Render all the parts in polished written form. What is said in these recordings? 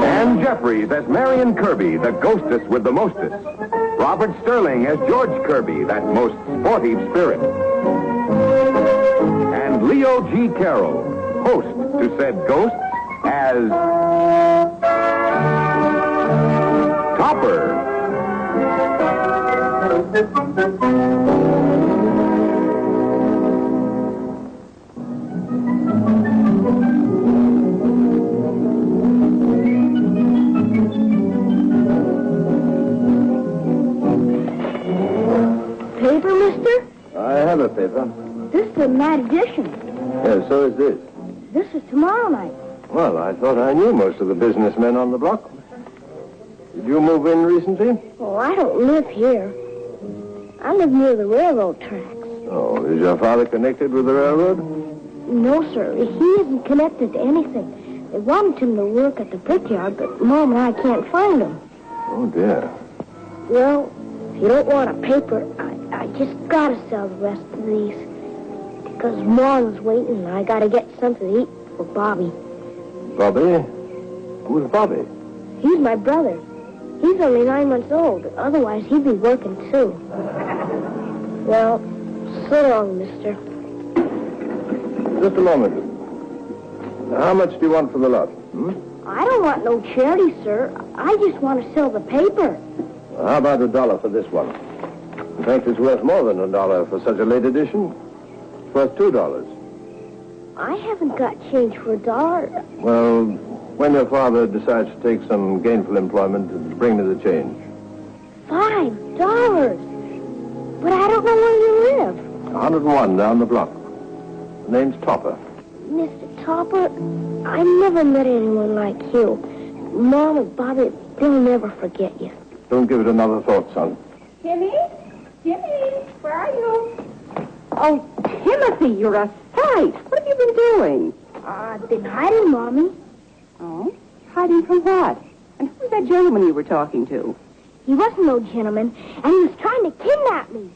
And Jeffries as Marion Kirby, the ghostess with the mostest. Robert Sterling as George Kirby, that most sportive spirit. And Leo G. Carroll, host to said ghosts, as Topper. Paper, mister? I have a paper. This is a night edition. Yes, so is this. This is tomorrow night. Well, I thought I knew most of the businessmen on the block. Did you move in recently? Oh, I don't live here. I live near the railroad tracks. Oh, is your father connected with the railroad? No, sir. He isn't connected to anything. They wanted him to work at the brickyard, but Mom and I can't find him. Oh, dear. Well, if you don't want a paper, I just gotta sell the rest of these. Because Mom's waiting and I gotta get something to eat for Bobby. Bobby? Who's Bobby? He's my brother. He's only 9 months old. Otherwise, he'd be working, too. Well, so long, mister. Just a moment. How much do you want for the lot? I don't want no charity, sir. I just want to sell the paper. How about $1 for this one? In fact, it's worth more than $1 for such a late edition. It's worth $2. I haven't got change for $1. Well, when your father decides to take some gainful employment, bring me the change. $5? But I don't know where you live. 101 down the block. The name's Topper. Mr. Topper, I've never met anyone like you. Mom and Bobby, they'll never forget you. Don't give it another thought, son. Timmy? Timmy, where are you? Oh, Timothy, you're a sight. What have you been doing? I've been hiding, Mommy. Oh? Hiding from what? And who's that gentleman you were talking to? He wasn't no gentleman, and he was trying to kidnap me.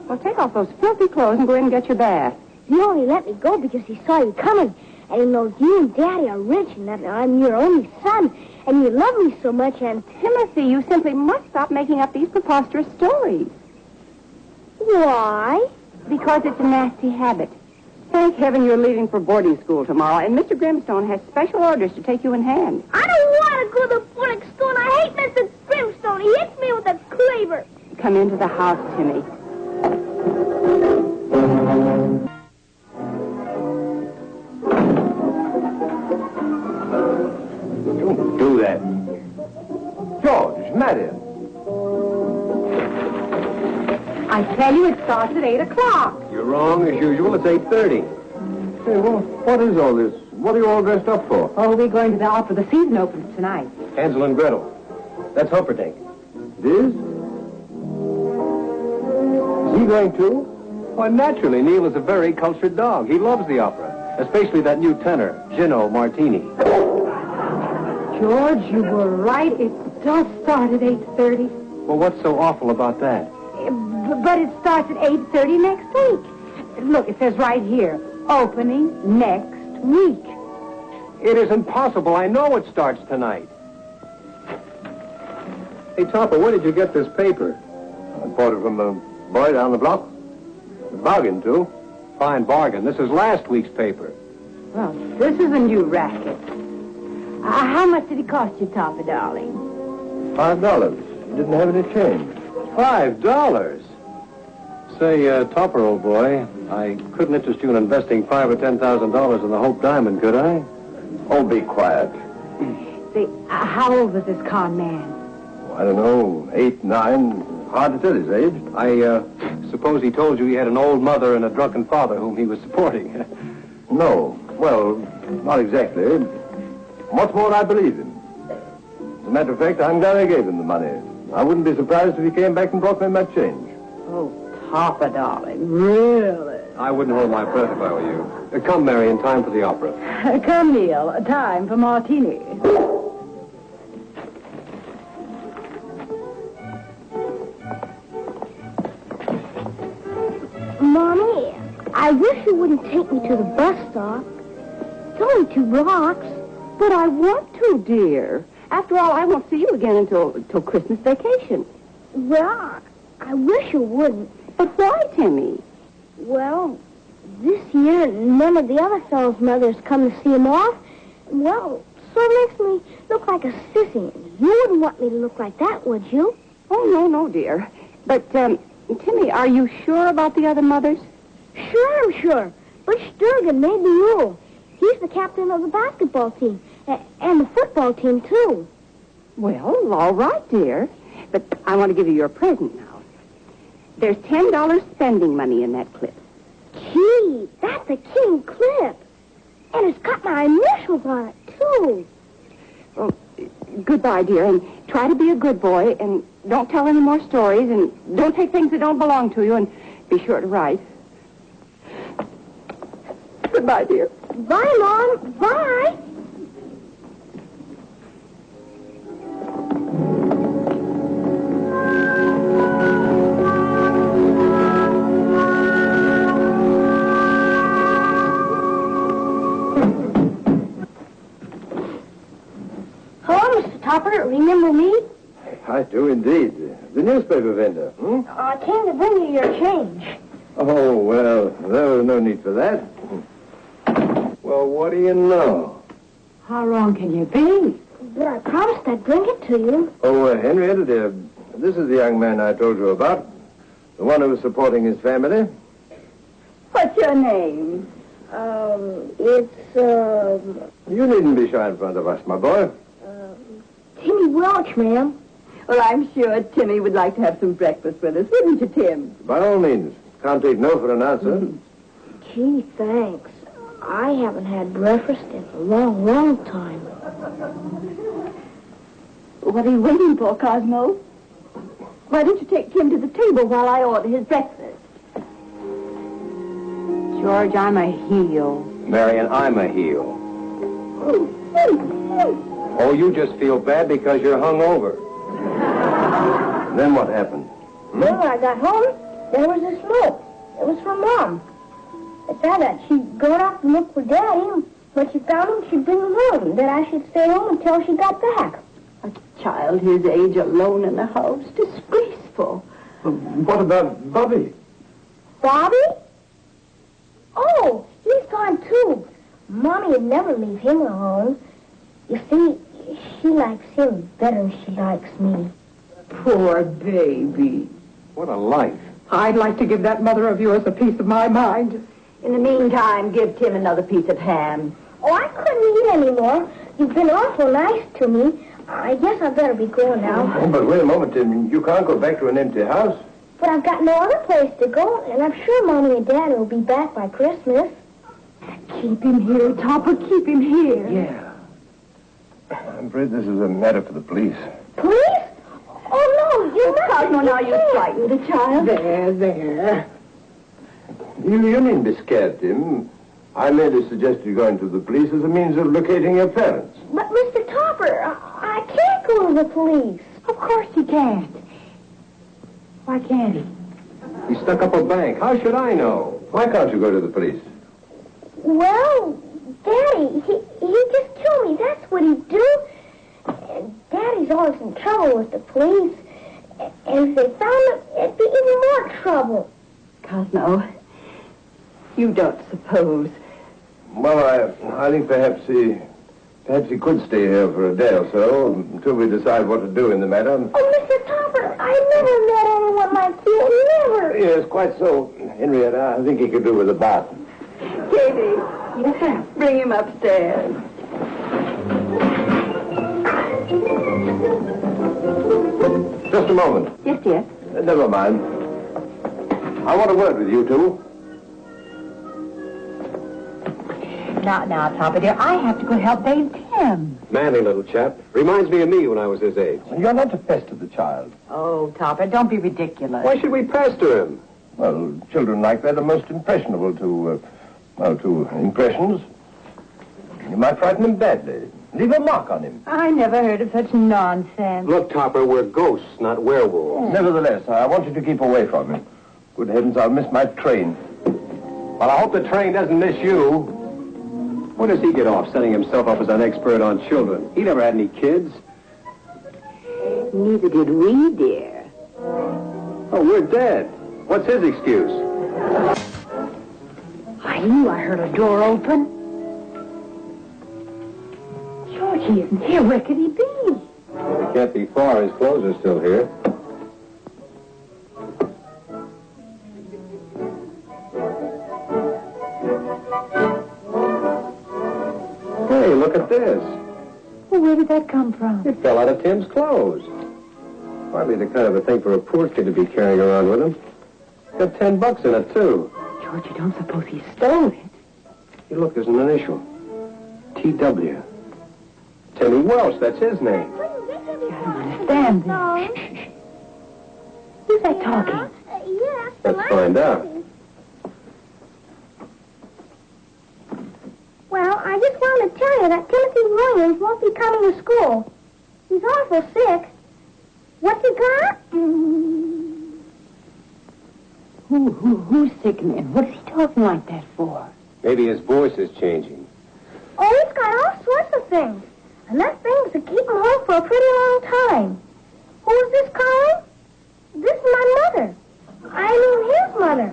Well, take off those filthy clothes and go in and get your bath. He only let me go because he saw you coming, and he knows you and Daddy are rich, and that I'm your only son, and you love me so much, and... Timothy, you simply must stop making up these preposterous stories. Why? Because it's a nasty habit. Thank heaven you're leaving for boarding school tomorrow, and Mr. Grimstone has special orders to take you in hand. I don't want to go to boarding school, and I hate Mr. Grimstone. He hits me with a cleaver. Come into the house, Timmy. Don't do that. George, Marion. I tell you, it starts at 8 o'clock. You're wrong, as usual. It's 8:30. Hey, well, what is all this? What are you all dressed up for? Oh, we're going to the opera. The season opens tonight. Hansel and Gretel. That's Humperdinck. It is? Is he going too? Why, naturally. Neil is a very cultured dog. He loves the opera, especially that new tenor, Gino Martini. George, you were right. It does start at 8:30. Well, what's so awful about that? But it starts at 8:30 next week. Look, it says right here, opening next week. It isn't possible. I know it starts tonight. Hey, Topper, where did you get this paper? I bought it from a boy down the block. A bargain, too. Fine bargain. This is last week's paper. Well, this is a new racket. How much did it cost you, Topper, darling? $5. You didn't have any change. $5? Say, Topper, old boy, I couldn't interest you in investing $5,000 or $10,000 in the Hope Diamond, could I? Oh, be quiet. Say, how old was this con man? Oh, I don't know, 8, 9. Hard to tell his age. I suppose he told you he had an old mother and a drunken father whom he was supporting. No. Well, not exactly. What's more, I believe him. As a matter of fact, I'm glad I gave him the money. I wouldn't be surprised if he came back and brought me my change. Oh, Topper, darling, really? I wouldn't hold my breath if I were you. Come, Mary, in time for the opera. Come, Neil, time for martini. Mommy, I wish you wouldn't take me to the bus stop. It's only 2 blocks. But I want to, dear. After all, I won't see you again until Christmas vacation. Well, I wish you wouldn't. But why, Timmy? Well, this year none of the other fellows' mothers come to see him off. Well, so it makes me look like a sissy. You wouldn't want me to look like that, would you? Oh, no, dear. But, Timmy, are you sure about the other mothers? Sure, I'm sure. Butch Durgan made the rule. He's the captain of the basketball team and the football team, too. Well, all right, dear. But I want to give you your present now. There's $10 spending money in that clip. Gee, that's a king clip. And it's got my initials on it, too. Well, goodbye, dear, and try to be a good boy, and don't tell any more stories, and don't take things that don't belong to you, and be sure to write. Goodbye, dear. Bye, Mom. Bye. Hello, Mr. Topper. Remember me? I do indeed. The newspaper vendor, I came to bring you your change. Oh, well, there was no need for that. Well, what do you know? How wrong can you be? But I promised I'd bring it to you. Oh, Henrietta, dear, this is the young man I told you about. The one who was supporting his family. What's your name? You needn't be shy in front of us, my boy. Timmy Welch, ma'am. Well, I'm sure Timmy would like to have some breakfast with us, wouldn't you, Tim? By all means. Can't take no for an answer. Gee, thanks. I haven't had breakfast in a long, long time. What are you waiting for, Cosmo? Why don't you take Tim to the table while I order his breakfast? George, I'm a heel. Marion, I'm a heel. Oh, you just feel bad because you're hungover. Then what happened? Well, when I got home, there was a smoke. It was from Mom. I found that she'd gone off to look for Daddy. When she found him, she'd bring him home. That I should stay home until she got back. A child his age alone in the house. Disgraceful. What about Bobby? Bobby? Oh, he's gone, too. Mommy would never leave him alone. You see, she likes him better than she likes me. Poor baby. What a life. I'd like to give that mother of yours a piece of my mind. In the meantime, give Tim another piece of ham. Oh, I couldn't eat anymore. You've been awful nice to me. I guess I better be going now. Oh, but wait a moment, Tim. You can't go back to an empty house. But I've got no other place to go, and I'm sure Mommy and Daddy will be back by Christmas. Keep him here, Topper. Keep him here. Yeah. I'm afraid this is a matter for the police. Police? Oh, no, you mustn't. Cosmo, now you frightened the child. There. You needn't be scared, Tim. I merely suggest you going to the police as a means of locating your parents. But, Mr. Topper, I can't go to the police. Of course he can't. Why can't he? He stuck up a bank. How should I know? Why can't you go to the police? Well, Daddy, he just told me that's what he'd do. And Daddy's always in trouble with the police. And if they found him, it'd be even more trouble. Cosmo, you don't suppose. Well, I think perhaps he could stay here for a day or so until we decide what to do in the matter. Oh, Mr. Topper, I never met anyone like you. Never. Yes, quite so, Henrietta. I think he could do with a bath. Katie. Yes, sir. Bring him upstairs. Just a moment. Yes, dear. Never mind. I want a word with you two. Now, Topper, dear, I have to go help bathe Tim. Manly little chap. Reminds me of me when I was his age. You're not to pester the child. Oh, Topper, don't be ridiculous. Why should we pester him? Well, children like that are most impressionable to impressions. You might frighten him badly. Leave a mark on him. I never heard of such nonsense. Look, Topper, we're ghosts, not werewolves. Nevertheless, I want you to keep away from him. Good heavens, I'll miss my train. Well, I hope the train doesn't miss you. Where does he get off setting himself up as an expert on children? He never had any kids. Neither did we, dear. Oh, we're dead. What's his excuse? I knew I heard a door open. George, he isn't here. Where could he be? He can't be far. His clothes are still here. Hey, look at this. Well, where did that come from? It fell out of Tim's clothes. Hardly the kind of a thing for a poor kid to be carrying around with him. Got $10 in it, too. George, you don't suppose he stole it? Hey, look, there's an initial. T.W. Timmy Welsh, that's his name. I don't understand this. Shh. Who's that talking? Let's find out. Well, I just wanted to tell you that Timothy Williams won't be coming to school. He's awful sick. What's he got? Who's sick and what's he talking like that for? Maybe his voice is changing. Oh, he's got all sorts of things. Enough things to keep him home for a pretty long time. Who's this calling? This is my mother. I mean his mother.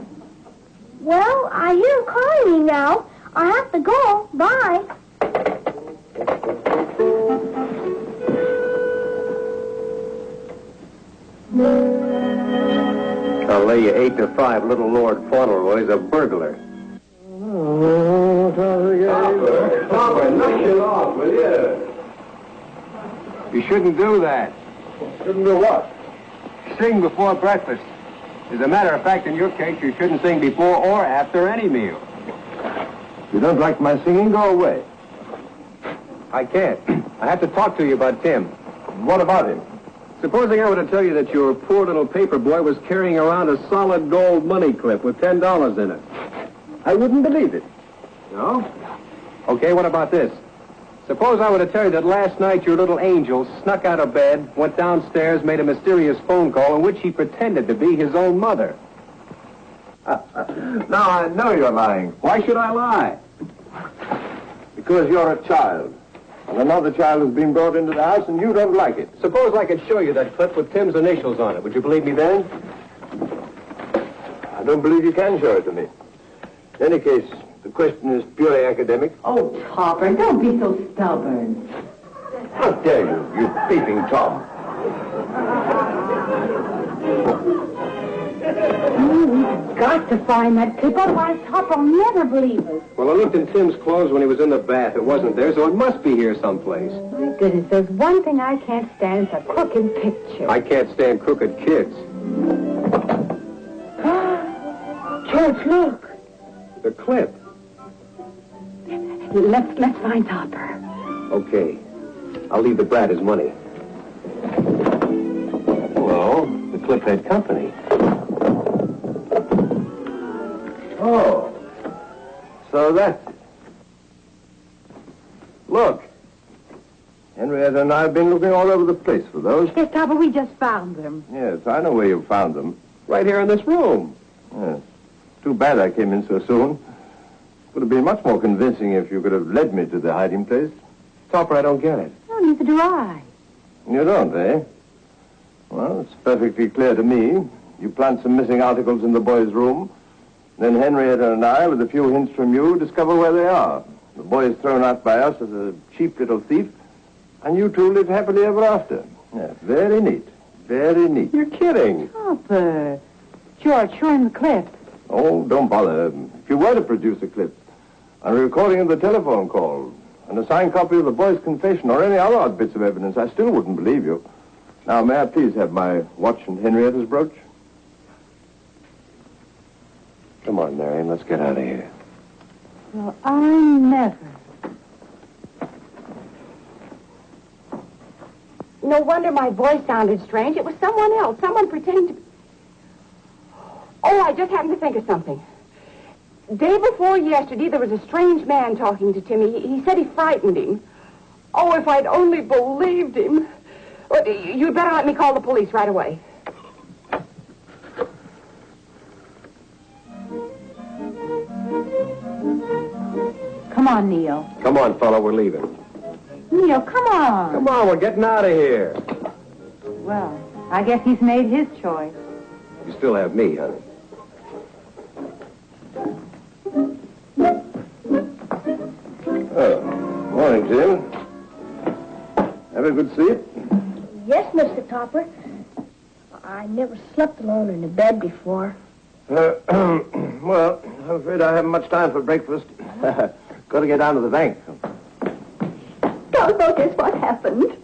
Well, I hear him calling me now. I have to go. Bye. I'll lay you 8 to 5. Little Lord Fauntleroy's a burglar. Topper, knock it off, will you? You shouldn't do that. Shouldn't do what? Sing before breakfast. As a matter of fact, in your case, you shouldn't sing before or after any meal. If you don't like my singing, go away. I can't. I have to talk to you about Tim. What about him? Supposing I were to tell you that your poor little paper boy was carrying around a solid gold money clip with $10 in it. I wouldn't believe it. No? Okay, what about this? Suppose I were to tell you that last night your little angel snuck out of bed, went downstairs, made a mysterious phone call in which he pretended to be his own mother. Now I know you're lying. Why should I lie? Because you're a child. And another child has been brought into the house and you don't like it. Suppose I could show you that clip with Tim's initials on it. Would you believe me then? I don't believe you can show it to me. In any case, the question is purely academic. Oh, Topper, don't be so stubborn. How dare you, you peeping Tom. We've got to find that clip, otherwise Topper will never believe us. Well, I looked in Tim's clothes when he was in the bath. It wasn't there, so it must be here someplace. My goodness, there's one thing I can't stand. It's a crooked picture. I can't stand crooked kids. George, look. The clip. Let's find Topper. Okay. I'll leave the brat his money. Well, the clip had company. Oh. So that's it. Look. Henrietta and I have been looking all over the place for those. Yes, Topper, we just found them. Yes, I know where you found them. Right here in this room. Yes. Too bad I came in so soon. Would have been much more convincing if you could have led me to the hiding place. Topper, I don't get it. No, neither do I. You don't, eh? Well, it's perfectly clear to me. You plant some missing articles in the boy's room. Then Henrietta and I, with a few hints from you, discover where they are. The boy is thrown out by us as a cheap little thief. And you two live happily ever after. Yes, very neat. Very neat. You're kidding. Topper. George, show him the clip. Oh, don't bother. If you were to produce a clip, a recording of the telephone call, and a signed copy of the boy's confession, or any other odd bits of evidence, I still wouldn't believe you. Now, may I please have my watch and Henrietta's brooch? Come on, Marion, let's get out of here. Well, I never. No wonder my voice sounded strange. It was someone else. Someone pretending to... Oh, I just happened to think of something. Day before yesterday, there was a strange man talking to Timmy. He said he frightened him. Oh, if I'd only believed him. Well, you'd better let me call the police right away. Come on, Neil. Come on, fella, we're leaving. Neil, come on. Come on, we're getting out of here. Well, I guess he's made his choice. You still have me, honey. Oh, morning, Tim. Have a good sleep? Yes, Mr. Topper. I never slept alone in a bed before. Well, I'm afraid I haven't much time for breakfast. Got to get down to the bank. Cosmo, guess what happened?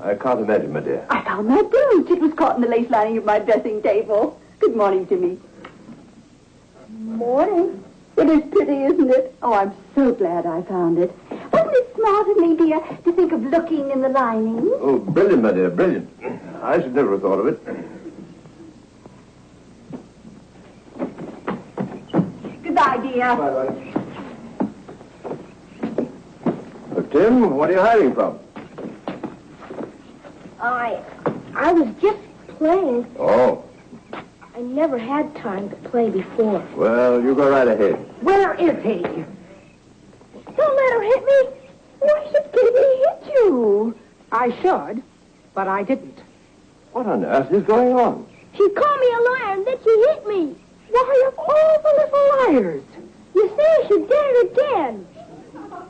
I can't imagine, my dear. I found my brooch. It was caught in the lace lining of my dressing table. Good morning, Jimmy. Morning. It is pretty, isn't it? Oh, I'm so glad I found it. Wasn't it smart of me, dear, to think of looking in the lining? Oh, brilliant, my dear, brilliant. I should never have thought of it. Goodbye, dear. Bye-bye. Tim, what are you hiding from? I was just playing. Oh, I never had time to play before. well, you go right ahead. Where is he? Don't let her hit me. Why should Katie hit you? I should, but I didn't. What on earth is going on? She called me a liar and then she hit me. Why, of all the little liars. You see, she did it again.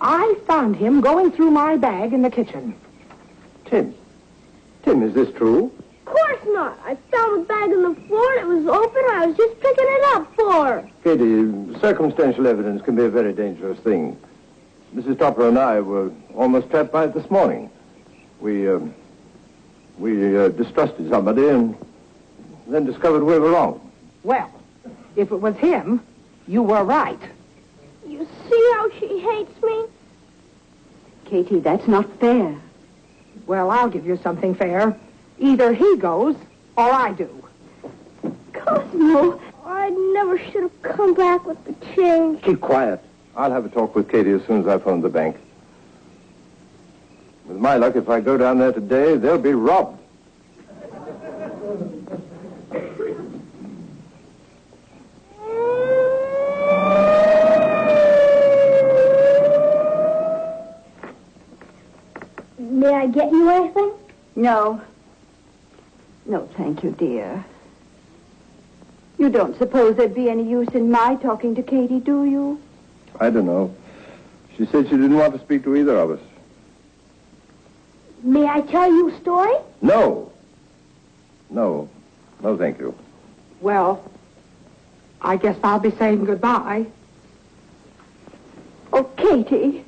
I found him going through my bag in the kitchen. Tim, is this true? Of course not. I found the bag on the floor and it was open. I was just picking it up for her. Katie, circumstantial evidence can be a very dangerous thing. Mrs. Topper and I were almost trapped by it this morning. We distrusted somebody and then discovered we were wrong. Well, if it was him, you were right. You see how she hates me? Katie, that's not fair. Well, I'll give you something fair. Either he goes, or I do. Cosmo. I never should have come back with the change. Keep quiet. I'll have a talk with Katie as soon as I phone the bank. With my luck, if I go down there today, they'll be robbed. May I get you anything? No. No, thank you, dear. You don't suppose there'd be any use in my talking to Katie, do you? I don't know. She said she didn't want to speak to either of us. May I tell you a story? No. No, thank you. Well, I guess I'll be saying goodbye. Oh, Katie.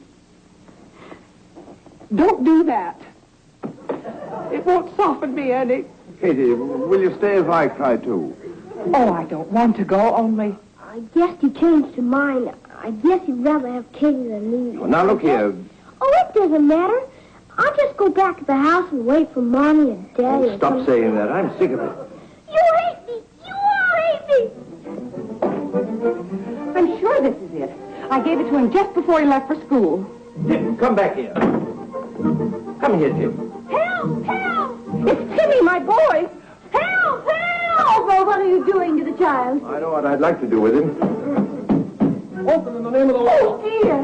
Don't do that. It won't soften me any. Katie, will you stay if I cry too? Oh, I don't want to go, only... I guess he changed his mind. I guess he'd rather have Katie than me. Well, now look here. Oh, it doesn't matter. I'll just go back to the house and wait for Mommy and Daddy. Oh, stop saying that. I'm sick of it. You hate me. You all hate me. I'm sure this is it. I gave it to him just before he left for school. Tim, come back here. Come here, Tim. Help! Help! It's Timmy, my boy. Help! Help! Cosmo, what are you doing to the child? I know what I'd like to do with him. Open in the name of the law. Oh, dear.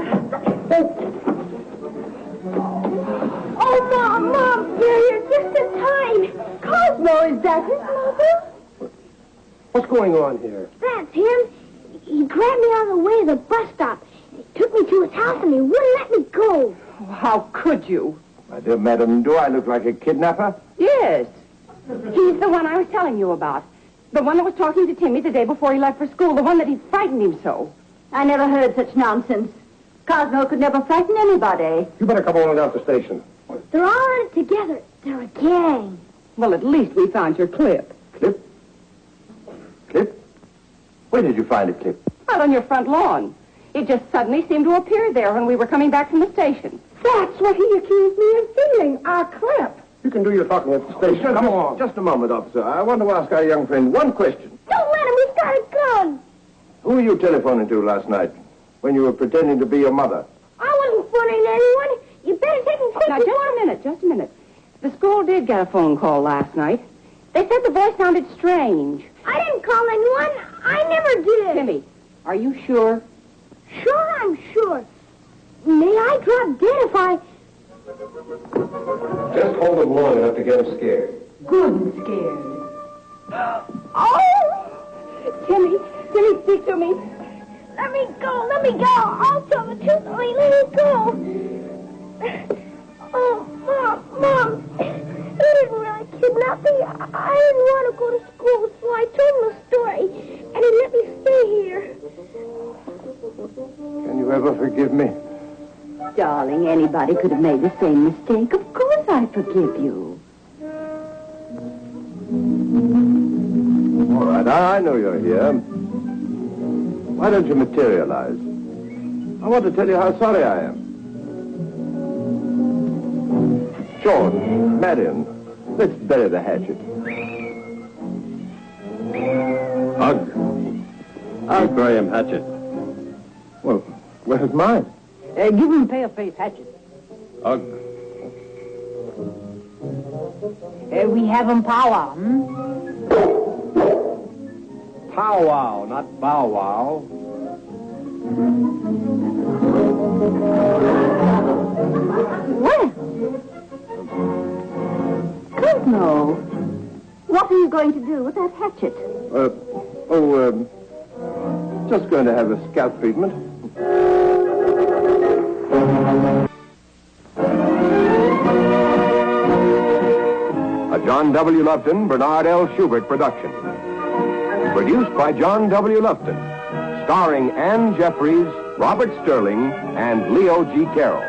Oh, Mom, you're just in time. Cosmo, is that his mother? What's going on here? That's him. He grabbed me out of the way of the bus stop. He took me to his house and he wouldn't let me go. Oh, how could you? My dear madam, do I look like a kidnapper? Yes. He's the one I was telling you about. The one that was talking to Timmy the day before he left for school. The one that he frightened him so. I never heard such nonsense. Cosmo could never frighten anybody. You better come on down to the station. They're all in it together. They're a gang. Well, at least we found your clip. Clip? Clip? Where did you find a clip? Out on your front lawn. It just suddenly seemed to appear there when we were coming back from the station. That's what he accused me of stealing, our clip. You can do your talking at the station. Come on. Just a moment, officer. I want to ask our young friend one question. Don't let him. He's got a gun. Who were you telephoning to last night when you were pretending to be your mother? I wasn't phoning anyone. You better take him quick. Now, just a minute. The school did get a phone call last night. They said the voice sounded strange. I didn't call anyone. I never did. Timmy, are you sure? Sure, I'm sure. May I drop dead if I... Just hold him long enough to get him scared. Good and scared. Oh! Timmy, speak to me. Let me go. I'll tell the truth. Let me go. Oh, Mom. He didn't really kidnap me. I didn't want to go to school, so I told him the story, and he let me stay here. Can you ever forgive me? Darling, anybody could have made the same mistake. Of course I forgive you. All right, I know you're here. Why don't you materialize? I want to tell you how sorry I am. George, Marion, let's bury the hatchet. Hug. I'll bury him, Hatchet. Well, where's mine? Give him a pale-face hatchet. Hug. We have him powwow, Powwow, not bow wow. Well, Cosmo, what are you going to do with that hatchet? Just going to have a scalp treatment. A John W. Lupton, Bernard L. Schubert production. Produced by John W. Lupton. Starring Ann Jeffries, Robert Sterling, and Leo G. Carroll.